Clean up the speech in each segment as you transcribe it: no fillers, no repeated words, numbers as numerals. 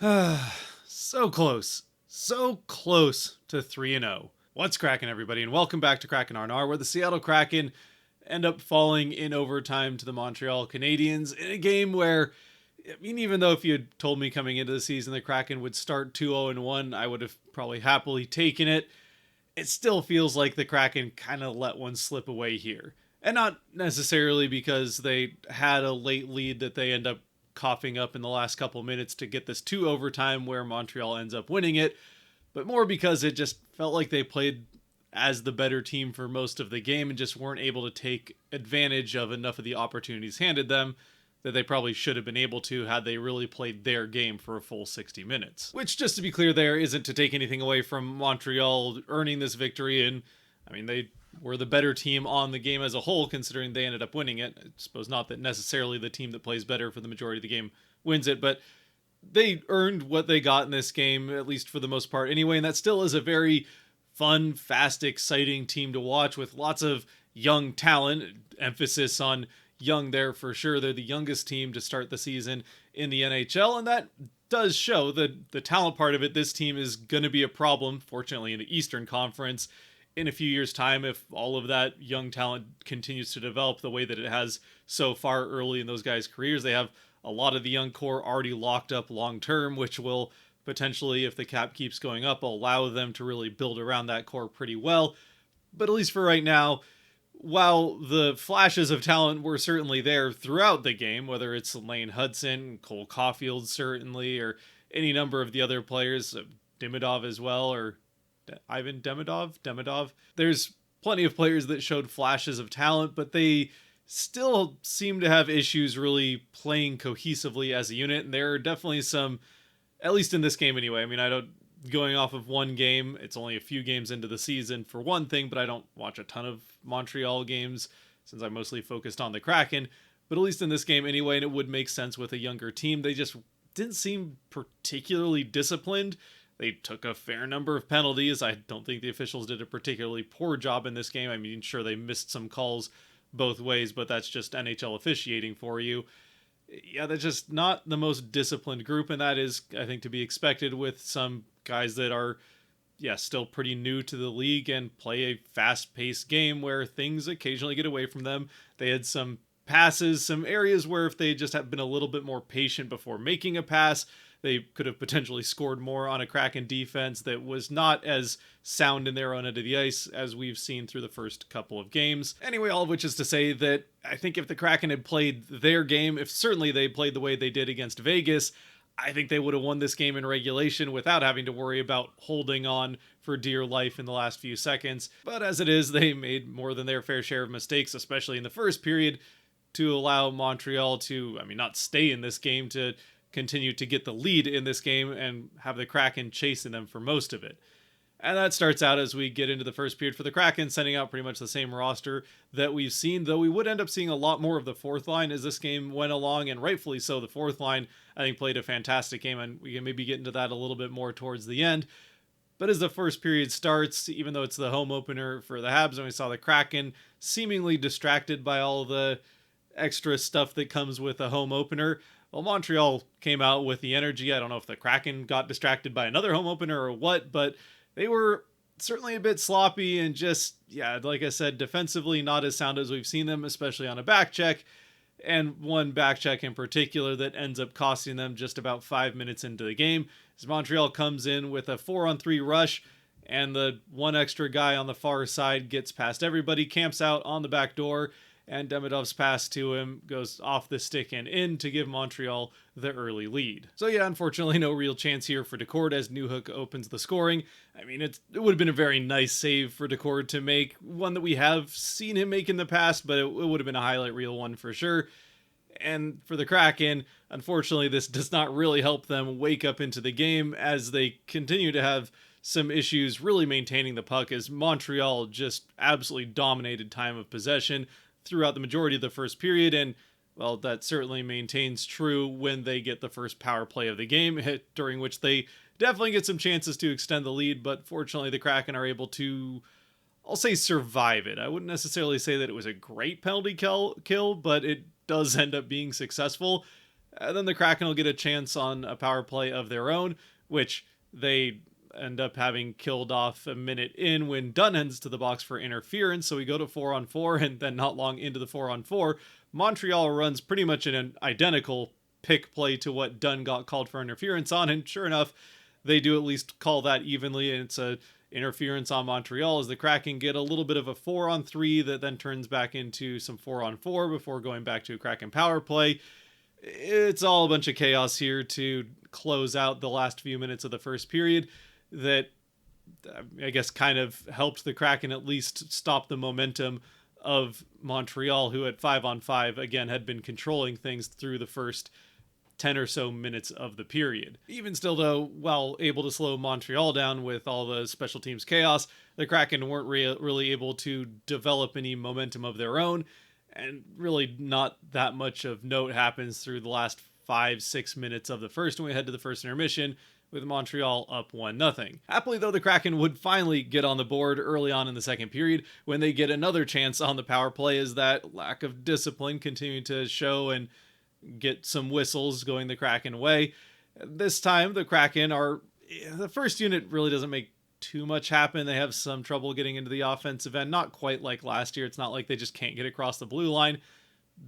So close. So close to 3-0. What's cracking, everybody? And welcome back to Kraken R&R, where the Seattle Kraken end up falling in overtime to the Montreal Canadiens in a game where, even though if you had told me coming into the season the Kraken would start 2-0-1, I would have probably happily taken it. It still feels like the Kraken kind of let one slip away here. And not necessarily because they had a late lead that they end up coughing up in the last couple minutes to get this to overtime where Montreal ends up winning it, but more because it just felt like they played as the better team for most of the game and just weren't able to take advantage of enough of the opportunities handed them that they probably should have been able to had they really played their game for a full 60 minutes. Which, just to be clear there, isn't to take anything away from Montreal earning this victory, and they were the better team on the game as a whole, considering they ended up winning it. I suppose not that necessarily the team that plays better for the majority of the game wins it, but they earned what they got in this game, at least for the most part anyway, and that still is a very fun, fast, exciting team to watch with lots of young talent, emphasis on young there for sure. They're the youngest team to start the season in the NHL, and that does show that the talent part of it. This team is going to be a problem, fortunately, in the Eastern Conference in a few years' time if all of that young talent continues to develop the way that it has so far early in those guys' careers. They have a lot of the young core already locked up long term, which will potentially, if the cap keeps going up, allow them to really build around that core pretty well. But at least for right now, while the flashes of talent were certainly there throughout the game, whether it's Lane Hudson, Cole Caulfield certainly, or any number of the other players, Demidov as well, or Ivan Demidov. There's plenty of players that showed flashes of talent, but they still seem to have issues really playing cohesively as a unit. And there are definitely some, at least in this game anyway. I don't, going off of one game, it's only a few games into the season for one thing, but I don't watch a ton of Montreal games since I'm mostly focused on the Kraken. But at least in this game anyway, and it would make sense with a younger team, they just didn't seem particularly disciplined. They took a fair number of penalties. I don't think the officials did a particularly poor job in this game. Sure, they missed some calls both ways, but that's just NHL officiating for you. Yeah, that's just not the most disciplined group, and that is, I think, to be expected with some guys that are, still pretty new to the league and play a fast-paced game where things occasionally get away from them. They had some passes, some areas where if they just had been a little bit more patient before making a pass, they could have potentially scored more on a Kraken defense that was not as sound in their own end of the ice as we've seen through the first couple of games. Anyway, all of which is to say that I think if the Kraken had played their game, if certainly they played the way they did against Vegas, I think they would have won this game in regulation without having to worry about holding on for dear life in the last few seconds. But as it is, they made more than their fair share of mistakes, especially in the first period, to allow Montreal to, not stay in this game, to continue to get the lead in this game and have the Kraken chasing them for most of it. And that starts out as we get into the first period for the Kraken, sending out pretty much the same roster that we've seen, though we would end up seeing a lot more of the fourth line as this game went along, and rightfully so. The fourth line, I think, played a fantastic game, and we can maybe get into that a little bit more towards the end. But as the first period starts, even though it's the home opener for the Habs, and we saw the Kraken seemingly distracted by all the extra stuff that comes with a home opener, well, Montreal came out with the energy. I don't know if the Kraken got distracted by another home opener or what, but they were certainly a bit sloppy and just, like I said, defensively not as sound as we've seen them, especially on a back check. And one back check in particular that ends up costing them just about 5 minutes into the game as Montreal comes in with a 4-on-3 rush, and the one extra guy on the far side gets past everybody, camps out on the back door, and Demidov's pass to him goes off the stick and in to give Montreal the early lead. So unfortunately, no real chance here for Decord as Newhook opens the scoring. It would have been a very nice save for Decord to make, one that we have seen him make in the past, but it would have been a highlight reel one for sure. And for the Kraken, unfortunately, this does not really help them wake up into the game as they continue to have some issues really maintaining the puck as Montreal just absolutely dominated time of possession throughout the majority of the first period, and well, that certainly maintains true when they get the first power play of the game, during which they definitely get some chances to extend the lead, but fortunately the Kraken are able to, I'll say, survive it. I wouldn't necessarily say that it was a great penalty kill, but it does end up being successful, And then the Kraken will get a chance on a power play of their own, which they end up having killed off a minute in when Dunn heads to the box for interference. So we go to 4-on-4, and then not long into the 4-on-4, Montreal runs pretty much an identical pick play to what Dunn got called for interference on. And sure enough, they do at least call that evenly, and it's a interference on Montreal as the Kraken get a little bit of a 4-on-3 that then turns back into some 4-on-4 before going back to a Kraken power play. It's all a bunch of chaos here to close out the last few minutes of the first period that I guess kind of helped the Kraken at least stop the momentum of Montreal, who at 5-on-5 again had been controlling things through the first 10 or so minutes of the period. Even still, though, while able to slow Montreal down with all the special teams chaos, the Kraken weren't really able to develop any momentum of their own, and really not that much of note happens through the last 5-6 minutes of the first when we head to the first intermission, with Montreal up 1-0. Happily, though, the Kraken would finally get on the board early on in the second period when they get another chance on the power play as that lack of discipline continued to show and get some whistles going the Kraken way. This time, the Kraken the first unit really doesn't make too much happen. They have some trouble getting into the offensive end, not quite like last year. It's not like they just can't get across the blue line,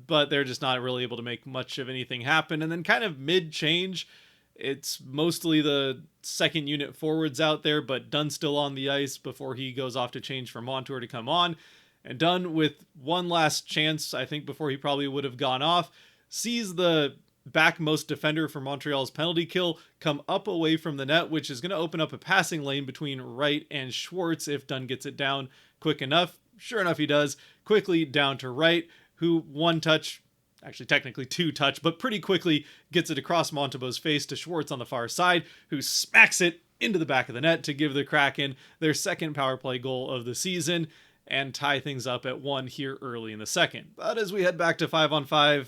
but they're just not really able to make much of anything happen. And then kind of mid-change, it's mostly the second unit forwards out there, but Dunn's still on the ice before he goes off to change for Montour to come on. And Dunn, with one last chance, I think before he probably would have gone off, sees the backmost defender for Montreal's penalty kill come up away from the net, which is going to open up a passing lane between Wright and Schwartz if Dunn gets it down quick enough. Sure enough, he does. Quickly down to Wright, who one touch, actually technically two touch, but pretty quickly gets it across Montembeault's face to Schwartz on the far side, who smacks it into the back of the net to give the Kraken their second power play goal of the season and tie things up at 1 here early in the second. But as we head back to 5-on-5,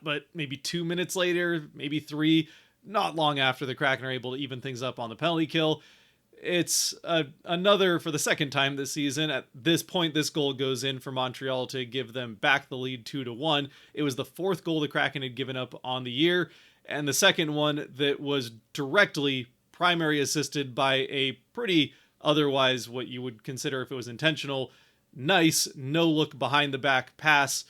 but maybe 2 minutes later, maybe 3, not long after the Kraken are able to even things up on the penalty kill, it's another, for the second time this season. At this point, this goal goes in for Montreal to give them back the lead 2-1. It was the fourth goal the Kraken had given up on the year, and the second one that was directly primary assisted by a pretty, otherwise what you would consider if it was intentional, nice no-look behind the back pass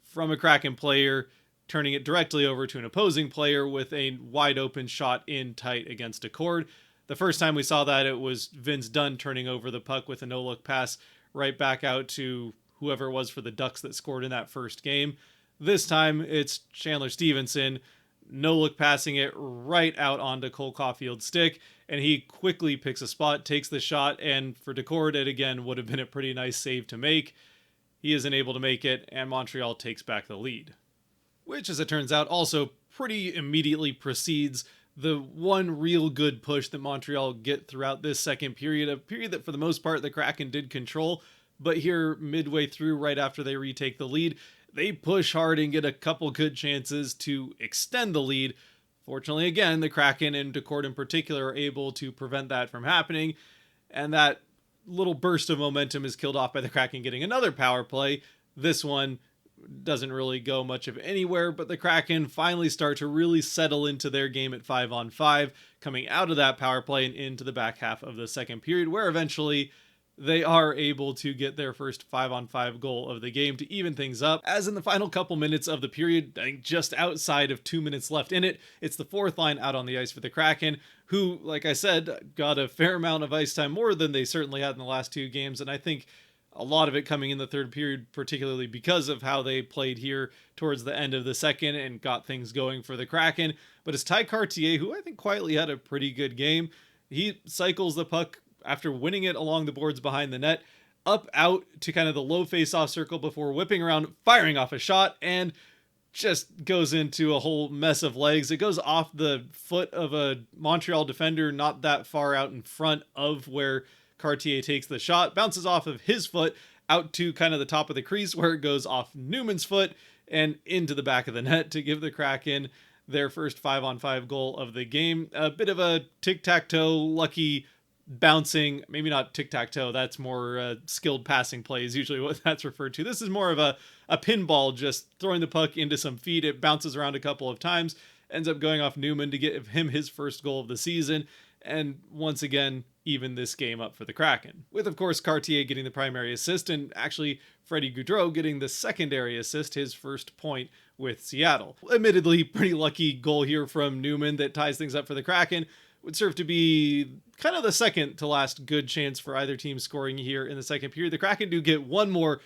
from a Kraken player, turning it directly over to an opposing player with a wide open shot in tight against a cord. The first time we saw that, it was Vince Dunn turning over the puck with a no-look pass right back out to whoever it was for the Ducks that scored in that first game. This time, it's Chandler Stevenson no-look passing it right out onto Cole Caulfield's stick, and he quickly picks a spot, takes the shot, and for Decord, it again would have been a pretty nice save to make. He isn't able to make it, and Montreal takes back the lead, which, as it turns out, also pretty immediately precedes the one real good push that Montreal get throughout this second period, a period that for the most part the Kraken did control, but here midway through, right after they retake the lead, they push hard and get a couple good chances to extend the lead. Fortunately, again, the Kraken and Decord in particular are able to prevent that from happening, and that little burst of momentum is killed off by the Kraken getting another power play. This one doesn't really go much of anywhere, but the Kraken finally start to really settle into their game at 5-on-5, coming out of that power play and into the back half of the second period, where eventually they are able to get their first 5-on-5 goal of the game to even things up. As in the final couple minutes of the period, I think just outside of 2 minutes left in it, it's the fourth line out on the ice for the Kraken, who, like I said, got a fair amount of ice time, more than they certainly had in the last two games, and I think a lot of it coming in the third period, particularly because of how they played here towards the end of the second and got things going for the Kraken. But it's Ty Cartier, who I think quietly had a pretty good game. He cycles the puck after winning it along the boards behind the net, up out to kind of the low face-off circle before whipping around, firing off a shot, and just goes into a whole mess of legs. It goes off the foot of a Montreal defender not that far out in front of where Cartier takes the shot, bounces off of his foot out to kind of the top of the crease where it goes off Newman's foot and into the back of the net to give the Kraken their first 5-on-5 goal of the game. A bit of a tic-tac-toe lucky bouncing, maybe not tic-tac-toe, that's more skilled passing play is usually what that's referred to. This is more of a pinball, just throwing the puck into some feet. It bounces around a couple of times, ends up going off Newman to get him his first goal of the season, and once again, even this game up for the Kraken. With, of course, Cartier getting the primary assist, and actually Freddie Gaudreau getting the secondary assist, his first point with Seattle. Admittedly, pretty lucky goal here from Newman that ties things up for the Kraken. Would serve to be kind of the second to last good chance for either team scoring here in the second period. The Kraken do get one more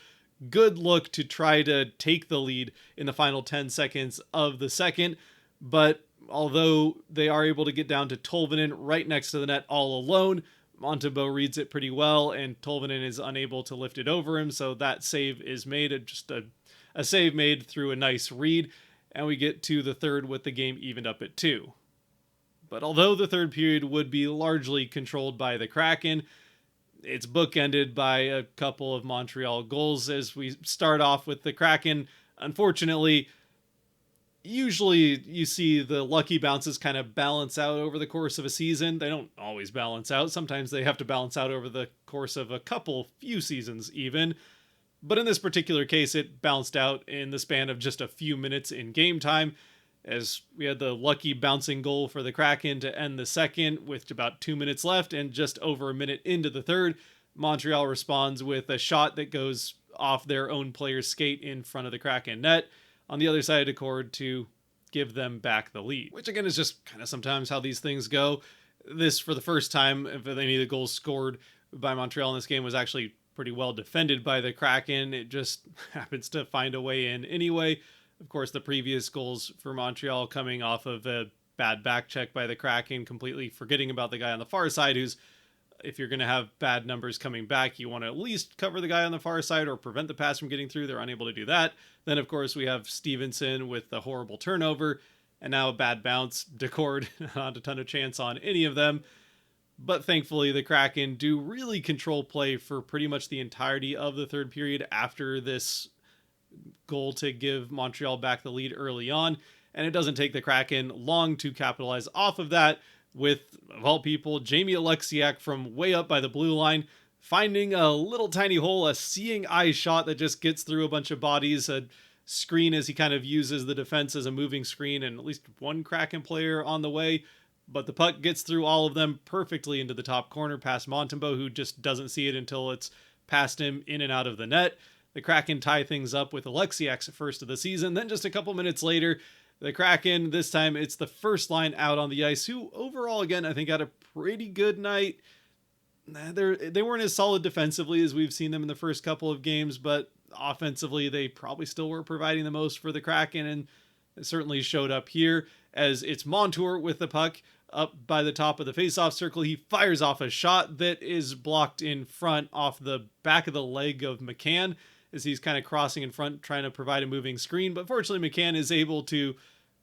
good look to try to take the lead in the final 10 seconds of the second, but although they are able to get down to Tolvanen right next to the net all alone, Montembeault reads it pretty well, and Tolvanen is unable to lift it over him, so that save is made. Just a save made through a nice read, and we get to the third with the game evened up at 2. But although the third period would be largely controlled by the Kraken, it's bookended by a couple of Montreal goals as we start off with the Kraken. Unfortunately, usually you see the lucky bounces kind of balance out over the course of a season. They don't always balance out. Sometimes they have to balance out over the course of a few seasons even. But in this particular case, it bounced out in the span of just a few minutes in game time, as we had the lucky bouncing goal for the Kraken to end the second with about 2 minutes left, and just over a minute into the third, Montreal responds with a shot that goes off their own player's skate in front of the Kraken net on the other side of the court to give them back the lead, which again is just kind of sometimes how these things go. This, for the first time, if any of the goals scored by Montreal in this game, was actually pretty well defended by the Kraken. It just happens to find a way in anyway. Of course, the previous goals for Montreal coming off of a bad back check by the Kraken, completely forgetting about the guy on the far side who's, if you're going to have bad numbers coming back, you want to at least cover the guy on the far side or prevent the pass from getting through. They're unable to do that. Then, of course, we have Stevenson with the horrible turnover, and now a bad bounce. Decord, not a ton of chance on any of them. But thankfully, the Kraken do really control play for pretty much the entirety of the third period after this goal to give Montreal back the lead early on. And it doesn't take the Kraken long to capitalize off of that, with, of all people, Jamie Alexiak from way up by the blue line, finding a little tiny hole, a seeing eye shot that just gets through a bunch of bodies, a screen as he kind of uses the defense as a moving screen, and at least one Kraken player on the way. But the puck gets through all of them perfectly into the top corner past Montembeault, who just doesn't see it until it's past him in and out of the net. The Kraken tie things up with Alexiak's first of the season. Then just a couple minutes later, the Kraken, this time it's the first line out on the ice, who overall, again, I think had a pretty good night. They weren't as solid defensively as we've seen them in the first couple of games, but offensively, they probably still were providing the most for the Kraken, and it certainly showed up here as it's Montour with the puck up by the top of the faceoff circle. He fires off a shot that is blocked in front off the back of the leg of McCann, as he's kind of crossing in front, trying to provide a moving screen. But fortunately, McCann is able to,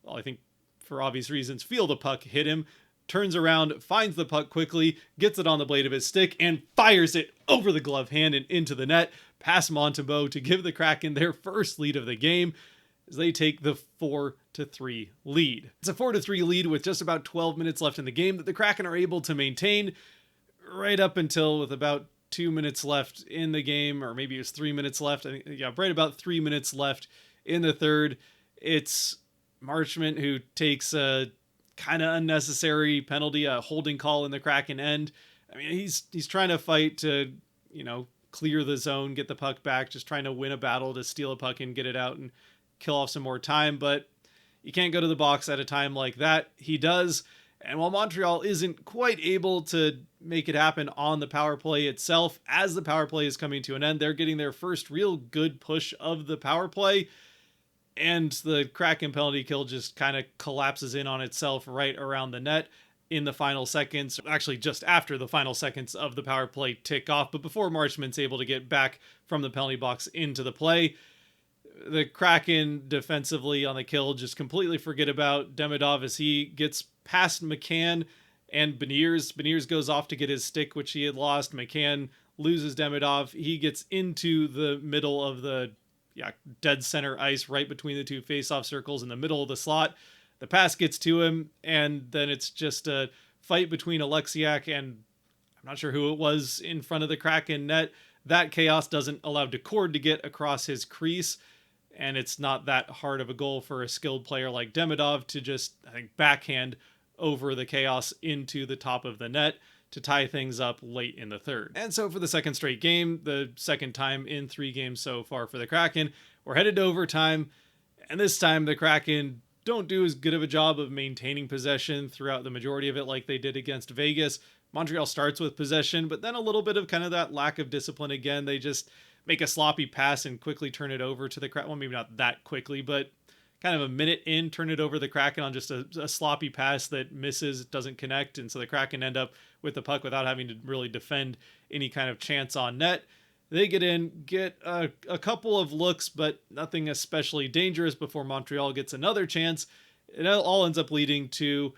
well, I think for obvious reasons, feel the puck hit him, turns around, finds the puck quickly, gets it on the blade of his stick, and fires it over the glove hand and into the net, past Montembeault to give the Kraken their first lead of the game, as they take the 4-3 lead. It's a 4-3 lead with just about 12 minutes left in the game that the Kraken are able to maintain right up until, with about 2 minutes left in the game, or maybe it was 3 minutes left. I think, yeah, right about 3 minutes left in the third. It's Marchment who takes a kind of unnecessary penalty, a holding call in the Kraken end. I mean, he's trying to fight to, clear the zone, get the puck back, just trying to win a battle to steal a puck and get it out and kill off some more time. But you can't go to the box at a time like that. He does. And while Montreal isn't quite able to make it happen on the power play itself, as the power play is coming to an end, they're getting their first real good push of the power play. And the Kraken penalty kill just kind of collapses in on itself right around the net in the final seconds, actually just after the final seconds of the power play tick off, but before Marchment's able to get back from the penalty box into the play. The Kraken defensively on the kill just completely forget about Demidov as he gets past McCann and Beniers. Beniers goes off to get his stick, which he had lost. McCann loses Demidov. He gets into the middle of the dead center ice, right between the two faceoff circles in the middle of the slot. The pass gets to him, and then it's just a fight between Alexiak and I'm not sure who it was in front of the Kraken net. That chaos doesn't allow Decord to get across his crease, and it's not that hard of a goal for a skilled player like Demidov to just, I think, backhand over the chaos into the top of the net to tie things up late in the third. And so for the second straight game, the second time in 3 games so far for the Kraken, we're headed to overtime, and this time the Kraken don't do as good of a job of maintaining possession throughout the majority of it like they did against Vegas. Montreal starts with possession, but then a little bit of kind of that lack of discipline again. They just make a sloppy pass and quickly turn it over to the Kraken. Well, maybe not that quickly, but kind of a minute in, turn it over to the Kraken on just a sloppy pass that misses, doesn't connect, and so the Kraken end up with the puck without having to really defend any kind of chance on net. They get in, get a couple of looks, but nothing especially dangerous before Montreal gets another chance. It all ends up leading to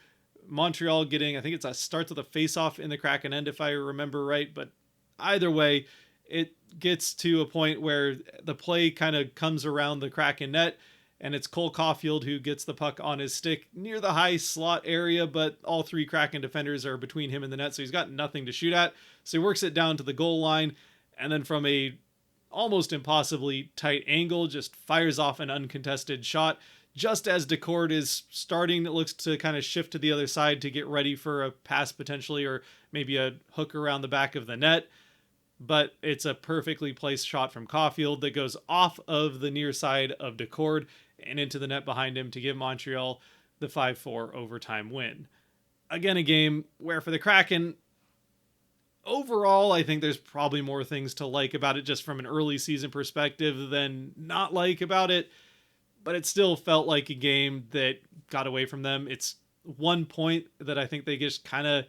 Montreal getting, I think it's starts with a face-off in the Kraken end, if I remember right, but either way, it gets to a point where the play kind of comes around the Kraken net, and it's Cole Caulfield who gets the puck on his stick near the high slot area, but all 3 Kraken defenders are between him and the net, so he's got nothing to shoot at. So he works it down to the goal line, and then from a almost impossibly tight angle, just fires off an uncontested shot. Just as Decord is starting, it looks to kind of shift to the other side to get ready for a pass potentially, or maybe a hook around the back of the net. But it's a perfectly placed shot from Caulfield that goes off of the near side of Decord and into the net behind him to give Montreal the 5-4 overtime win. Again, a game where for the Kraken, overall, I think there's probably more things to like about it just from an early season perspective than not like about it. But it still felt like a game that got away from them. It's 1 point that I think they just kind of,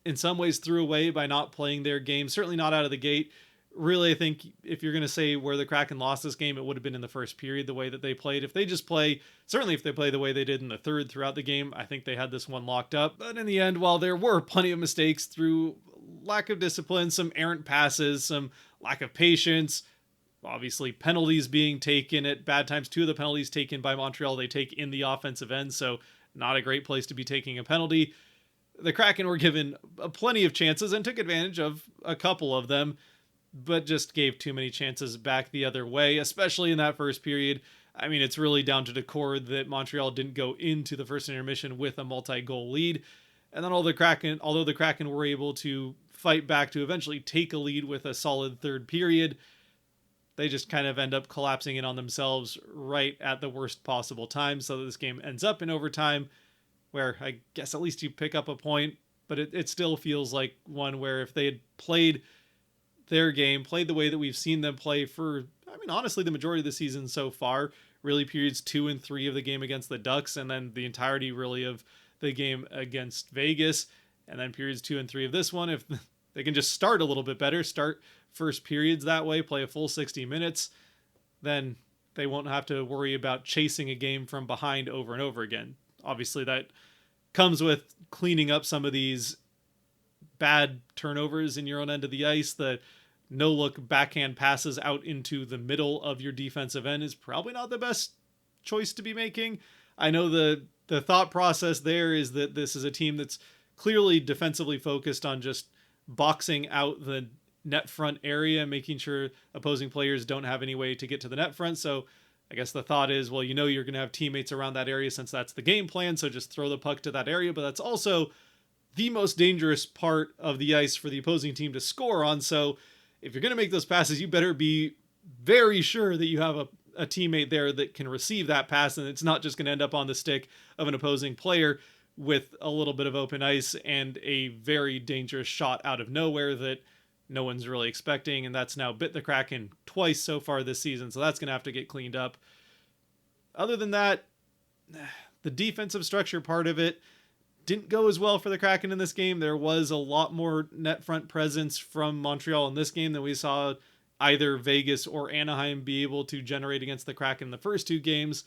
in some ways, threw away by not playing their game. Certainly not out of the gate. Really, I think if you're going to say where the Kraken lost this game, it would have been in the first period, the way that they played. If they just play, certainly if they play the way they did in the third throughout the game, I think they had this one locked up. But in the end, while there were plenty of mistakes through lack of discipline, some errant passes, some lack of patience, obviously penalties being taken at bad times. 2 of the penalties taken by Montreal, they take in the offensive end, so not a great place to be taking a penalty. The Kraken were given plenty of chances and took advantage of a couple of them, but just gave too many chances back the other way, especially in that first period. I mean, it's really down to Decord that Montreal didn't go into the first intermission with a multi-goal lead. And then although the Kraken were able to fight back to eventually take a lead with a solid third period, they just kind of end up collapsing in on themselves right at the worst possible time, so that this game ends up in overtime, where I guess at least you pick up a point, but it still feels like one where if they had played their game, played the way that we've seen them play for, I mean, honestly, the majority of the season so far, really periods 2 and 3 of the game against the Ducks, and then the entirety really of the game against Vegas, and then periods 2 and 3 of this one, if they can just start a little bit better, start first periods that way, play a full 60 minutes, then they won't have to worry about chasing a game from behind over and over again. Obviously, that comes with cleaning up some of these bad turnovers in your own end of the ice. The no-look backhand passes out into the middle of your defensive end is probably not the best choice to be making. I know the thought process there is that this is a team that's clearly defensively focused on just boxing out the net front area, making sure opposing players don't have any way to get to the net front. So I guess the thought is, well, you're going to have teammates around that area since that's the game plan, so just throw the puck to that area. But that's also the most dangerous part of the ice for the opposing team to score on. So if you're going to make those passes, you better be very sure that you have a teammate there that can receive that pass, and it's not just going to end up on the stick of an opposing player with a little bit of open ice and a very dangerous shot out of nowhere that no one's really expecting, and that's now bit the Kraken twice so far this season, so that's going to have to get cleaned up. Other than that, the defensive structure part of it didn't go as well for the Kraken in this game. There was a lot more net front presence from Montreal in this game than we saw either Vegas or Anaheim be able to generate against the Kraken in the first 2 games,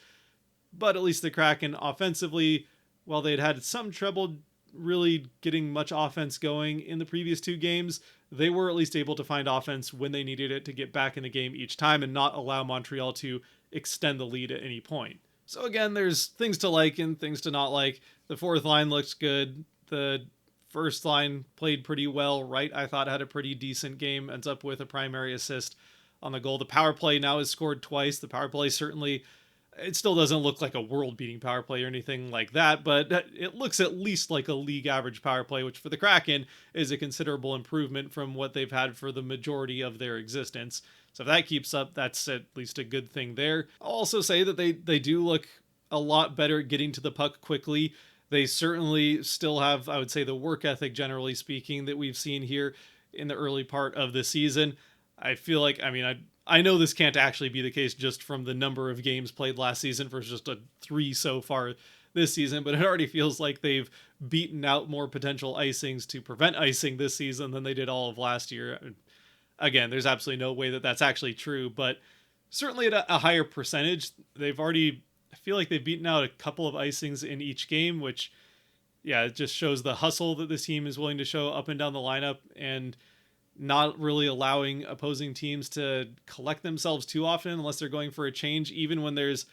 but at least the Kraken offensively, while they'd had some trouble really getting much offense going in the previous 2 games, they were at least able to find offense when they needed it to get back in the game each time and not allow Montreal to extend the lead at any point. So again, there's things to like and things to not like. The fourth line looks good. The first line played pretty well. Wright, I thought, had a pretty decent game, ends up with a primary assist on the goal. The power play now has scored twice. The power play certainly, it still doesn't look like a world-beating power play or anything like that, but it looks at least like a league average power play, which for the Kraken is a considerable improvement from what they've had for the majority of their existence. So if that keeps up, that's at least a good thing there. I'll also say that they do look a lot better at getting to the puck quickly. They certainly still have, I would say, the work ethic, generally speaking, that we've seen here in the early part of the season. I feel like, I know this can't actually be the case just from the number of games played last season versus just a 3 so far this season, but it already feels like they've beaten out more potential icings to prevent icing this season than they did all of last year. Again, there's absolutely no way that that's actually true, but certainly at a higher percentage. I feel like they've beaten out a couple of icings in each game, which, yeah, it just shows the hustle that this team is willing to show up and down the lineup, and not really allowing opposing teams to collect themselves too often unless they're going for a change. Even when there's,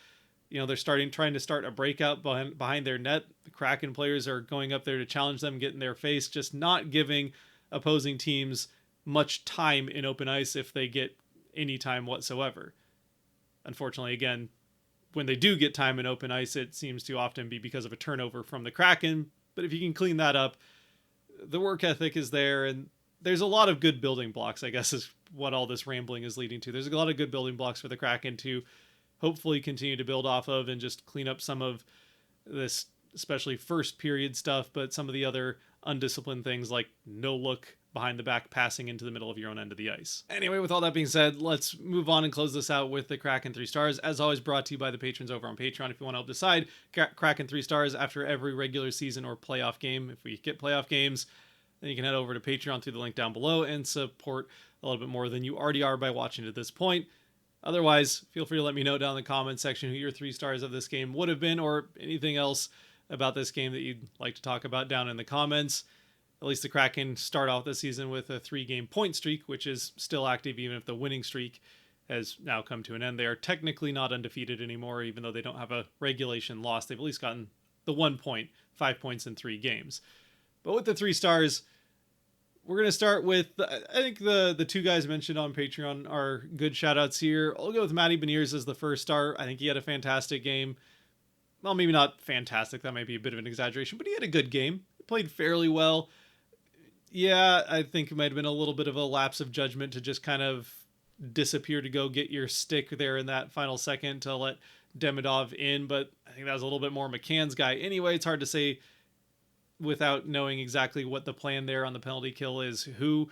they're trying to start a breakout behind their net, the Kraken players are going up there to challenge them, get in their face, just not giving opposing teams much time in open ice if they get any time whatsoever. Unfortunately, again, when they do get time in open ice, it seems to often be because of a turnover from the Kraken. But if you can clean that up, the work ethic is there, and there's a lot of good building blocks, I guess, is what all this rambling is leading to. There's a lot of good building blocks for the Kraken to hopefully continue to build off of and just clean up some of this, especially first period stuff, but some of the other undisciplined things like no look behind the back passing into the middle of your own end of the ice. Anyway, with all that being said, let's move on and close this out with the Kraken 3 stars. As always, brought to you by the patrons over on Patreon. If you want to help decide Kraken 3 stars after every regular season or playoff game, if we get playoff games, then you can head over to Patreon through the link down below and support a little bit more than you already are by watching to this point. Otherwise, feel free to let me know down in the comments section who your 3 stars of this game would have been, or anything else about this game that you'd like to talk about down in the comments. At least the Kraken start off this season with a 3-game point streak, which is still active even if the winning streak has now come to an end. They are technically not undefeated anymore, even though they don't have a regulation loss. They've at least gotten the 1 point, 5 points in 3 games. But with the 3 stars, we're going to start with, I think the 2 guys mentioned on Patreon are good shout-outs here. I'll go with Matty Beniers as the first star. I think he had a fantastic game. Well, maybe not fantastic. That might be a bit of an exaggeration, but he had a good game. He played fairly well. Yeah, I think it might have been a little bit of a lapse of judgment to just kind of disappear to go get your stick there in that final second to let Demidov in, but I think that was a little bit more McCann's guy. Anyway, it's hard to say without knowing exactly what the plan there on the penalty kill is, who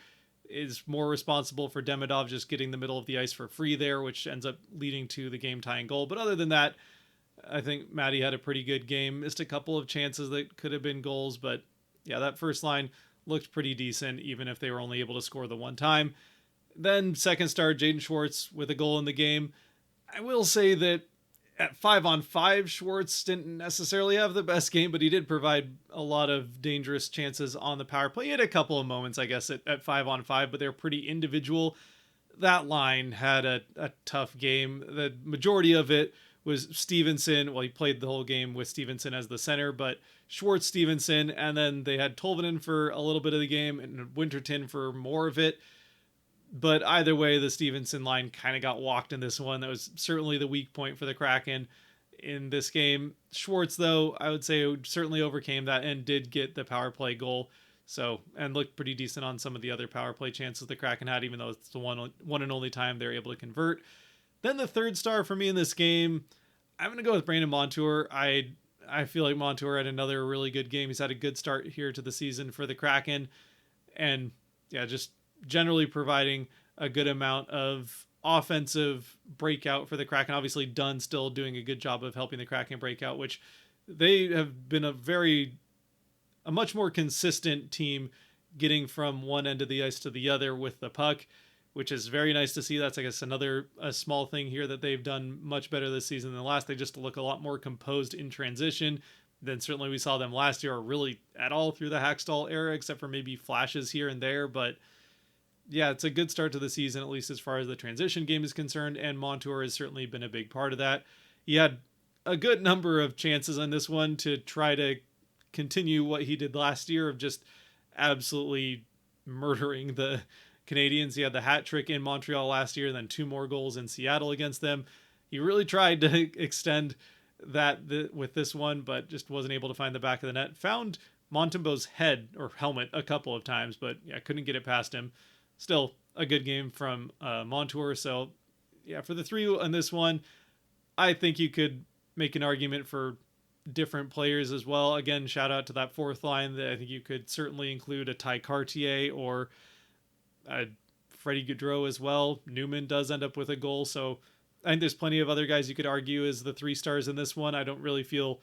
is more responsible for Demidov just getting the middle of the ice for free there, which ends up leading to the game-tying goal. But other than that, I think Matty had a pretty good game. Missed a couple of chances that could have been goals, but yeah, that first line looked pretty decent, even if they were only able to score the one time. Then second star, Jaden Schwartz with a goal in the game. I will say that at 5-on-5, Schwartz didn't necessarily have the best game, but he did provide a lot of dangerous chances on the power play. He had a couple of moments, I guess, at 5-on-5, but they were pretty individual. That line had a tough game. The majority of it was Stevenson. Well, he played the whole game with Stevenson as the center, but Schwartz, Stevenson, and then they had Tolvanen for a little bit of the game and Winterton for more of it. But either way, the Stevenson line kind of got walked in this one. That was certainly the weak point for the Kraken in this game. Schwartz, though, I would say certainly overcame that and did get the power play goal. So, and looked pretty decent on some of the other power play chances the Kraken had, even though it's the one and only time they're able to convert. Then the third star for me in this game, I'm going to go with Brandon Montour. I feel like Montour had another really good game. He's had a good start here to the season for the Kraken. And yeah, just generally providing a good amount of offensive breakout for the Kraken. Obviously, Dunn still doing a good job of helping the Kraken break out, which they have been a much more consistent team getting from one end of the ice to the other with the puck, which is very nice to see. That's, I guess, a small thing here that they've done much better this season than last. They just look a lot more composed in transition than certainly we saw them last year, or really at all through the Hackstall era, except for maybe flashes here and there. But yeah, it's a good start to the season, at least as far as the transition game is concerned, and Montour has certainly been a big part of that. He had a good number of chances on this one to try to continue what he did last year of just absolutely murdering the Canadiens. He had the hat trick in Montreal last year, then 2 more goals in Seattle against them. He really tried to extend that with this one, but just wasn't able to find the back of the net. Found Montembeault's head or helmet a couple of times, but yeah, couldn't get it past him. Still a good game from Montour. So yeah, for the 3 on this one, I think you could make an argument for different players as well. Again, shout out to that fourth line. That I think you could certainly include a Ty Cartier or a Freddie Gaudreau as well. Newman does end up with a goal, so I think there's plenty of other guys you could argue as the 3 stars in this one. I don't really feel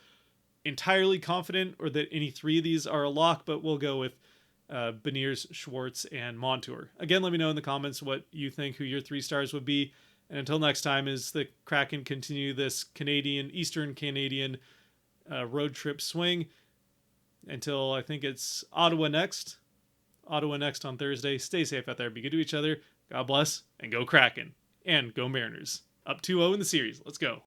entirely confident or that any 3 of these are a lock, but we'll go with Beniers, Schwartz, and Montour. Again, let me know in the comments what you think, who your 3 stars would be. And until next time, as the Kraken continue this Eastern Canadian road trip swing, until I think it's Ottawa next. Ottawa next on Thursday. Stay safe out there. Be good to each other. God bless. And go Kraken. And go Mariners. Up 2-0 in the series. Let's go.